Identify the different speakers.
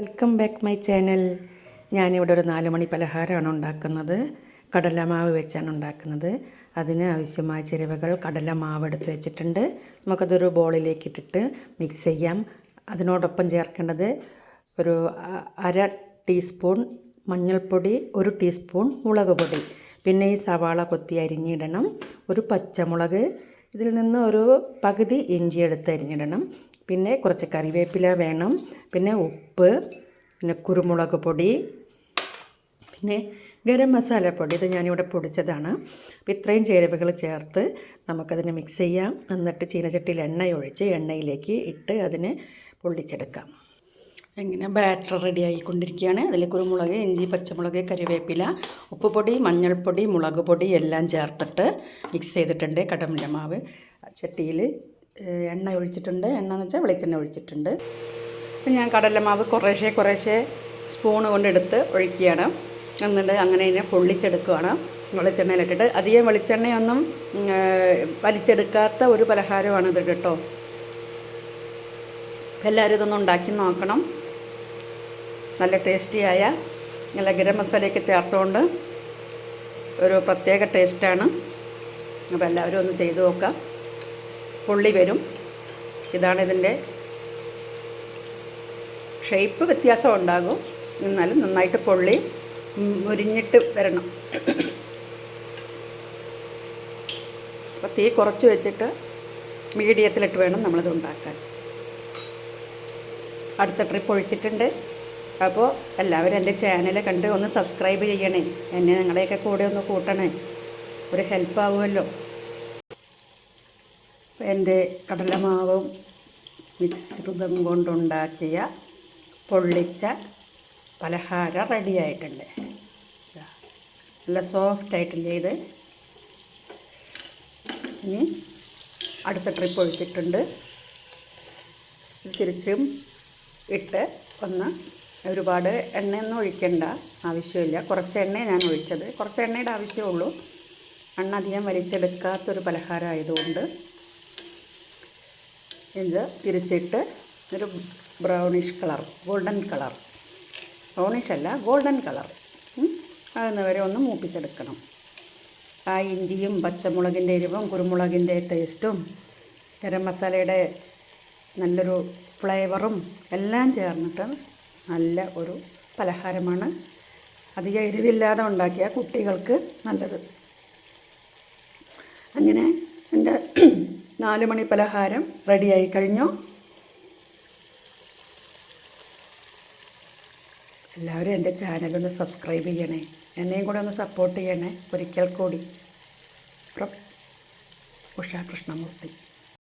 Speaker 1: Welcome back my channel. ഞാനിവിടെ ഒരു 4 മണി പലഹാരമാണ് ഉണ്ടാക്കുന്നത്. കടലമാവ് വെച്ചാണ് ഉണ്ടാക്കുന്നത്. അതിന് ആവശ്യമായ ചേരുവകൾ കടലമാവ് എടുത്ത് വെച്ചിട്ടുണ്ട്. നമുക്കതൊരു ബോളിലേക്ക് ഇട്ടിട്ട് മിക്സ് ചെയ്യാം. അതിനോടൊപ്പം ചേർക്കേണ്ടത് ഒരു അര ടീസ്പൂൺ മഞ്ഞൾപ്പൊടി, 1 ടീസ്പൂൺ മുളക് പൊടി, പിന്നെ ഈ സവാള കൊത്തി അരിഞ്ഞിടണം, ഒരു പച്ചമുളക്, ഇതിൽ നിന്ന് ഒരു പകുതി ഇഞ്ചി എടുത്ത് അരിഞ്ഞിടണം, പിന്നെ കുറച്ച് കറിവേപ്പില വേണം, പിന്നെ ഉപ്പ്, പിന്നെ കുരുമുളക് പൊടി, പിന്നെ ഗരം മസാലപ്പൊടി. ഇത് ഞാനിവിടെ പൊടിച്ചതാണ്. അപ്പോൾ ഇത്രയും ചേരുവകൾ ചേർത്ത് നമുക്കതിനെ മിക്സ് ചെയ്യാം. എന്നിട്ട് ചീനച്ചട്ടിയിൽ എണ്ണയൊഴിച്ച് എണ്ണയിലേക്ക് ഇട്ട് അതിനെ പൊള്ളിച്ചെടുക്കാം. ഇങ്ങനെ ബാറ്റർ റെഡി ആയിക്കൊണ്ടിരിക്കുകയാണ്. അതിൽ കുരുമുളക്, ഇഞ്ചി, പച്ചമുളക്, കറിവേപ്പില, ഉപ്പുപൊടി, മഞ്ഞൾപ്പൊടി, മുളക് പൊടി എല്ലാം ചേർത്തിട്ട് മിക്സ് ചെയ്തിട്ടുണ്ട്. കടലമാവ് ചട്ടിയിൽ എണ്ണ ഒഴിച്ചിട്ടുണ്ട്. എണ്ണ എന്ന് വെച്ചാൽ വെളിച്ചെണ്ണ ഒഴിച്ചിട്ടുണ്ട്. അപ്പം ഞാൻ കടലമാവ് കുറേശ്ശെ സ്പൂണ് കൊണ്ടെടുത്ത് ഒഴിക്കുകയാണ്. എന്നിട്ട് അങ്ങനെ ഇതിനെ പൊള്ളിച്ചെടുക്കുകയാണ് വെളിച്ചെണ്ണയിലിട്ടിട്ട്. അധികം വെളിച്ചെണ്ണയൊന്നും വലിച്ചെടുക്കാത്ത ഒരു പലഹാരമാണിത് കേട്ടോ. എല്ലാവരും ഇതൊന്നും ഉണ്ടാക്കി നോക്കണം. നല്ല ടേസ്റ്റിയായ നല്ല ഗരം മസാലയൊക്കെ ചേർത്തുകൊണ്ട് ഒരു പ്രത്യേക ടേസ്റ്റാണ്. അപ്പോൾ എല്ലാവരും ഒന്ന് ചെയ്ത് നോക്കാം. പൊള്ളി വരും. ഇതാണ് ഇതിൻ്റെ ഷേപ്പ്, വ്യത്യാസം ഉണ്ടാകും, എന്നാലും നന്നായിട്ട് പൊള്ളി മുരിഞ്ഞിട്ട് വരണം. അപ്പോൾ തീ കുറച്ച് വെച്ചിട്ട് മീഡിയത്തിലിട്ട് വേണം നമ്മളിത് ഉണ്ടാക്കാൻ. അടുത്ത ട്രിപ്പ് ഒഴിച്ചിട്ടുണ്ട്. അപ്പോൾ എല്ലാവരും എൻ്റെ ചാനൽ കണ്ട് ഒന്ന് സബ്സ്ക്രൈബ് ചെയ്യണേ. എന്നെ നിങ്ങളുടെയൊക്കെ കൂടെ ഒന്ന് കൂട്ടണേ, ഒരു ഹെൽപ്പ് ആവുമല്ലോ. എൻ്റെ കടലമാവും മിശ്രിതം കൊണ്ടുണ്ടാക്കിയ പൊള്ളിച്ച പലഹാരം റെഡിയായിട്ടുണ്ട്. നല്ല സോഫ്റ്റായിട്ടില്ലേ ഇത്. ഇനി അടുത്ത ട്രിപ്പ് ഒഴിച്ചിട്ടുണ്ട്. തിരിച്ചും ഇട്ട് ഒന്ന് ഒരുപാട് എണ്ണയൊന്നും ഒഴിക്കേണ്ട ആവശ്യമില്ല. കുറച്ച് എണ്ണ ഞാൻ ഒഴിച്ചത്. കുറച്ച് എണ്ണയുടെ ആവശ്യമുള്ളൂ. എണ്ണ അധികം വലിച്ചെടുക്കാത്തൊരു പലഹാരം ആയതുകൊണ്ട് ഇത് തിരിച്ചിട്ട് ഒരു brownish colour, golden colour, brownish അല്ല ഗോൾഡൻ കളർ ആകുന്ന വരെ ഒന്ന് മൂപ്പിച്ചെടുക്കണം. ആ ഇഞ്ചിയും പച്ചമുളകിൻ്റെ എരിവും കുരുമുളകിൻ്റെ ടേസ്റ്റും ഗരം മസാലയുടെ നല്ലൊരു ഫ്ലേവറും എല്ലാം ചേർന്നിട്ട് നല്ല ഒരു പലഹാരമാണ്. അധികം എരിവില്ലാതെ ഉണ്ടാക്കിയ കുട്ടികൾക്ക് നല്ലത്. അങ്ങനെ എൻ്റെ 4 മണി പലഹാരം റെഡിയായി കഴിഞ്ഞു. എല്ലാവരും എൻ്റെ ചാനലൊന്ന് സബ്സ്ക്രൈബ് ചെയ്യണേ. എന്നെയും കൂടെ ഒന്ന് സപ്പോർട്ട് ചെയ്യണേ. ഒരിക്കൽ കൂടി ഉഷാ കൃഷ്ണമൂർത്തി.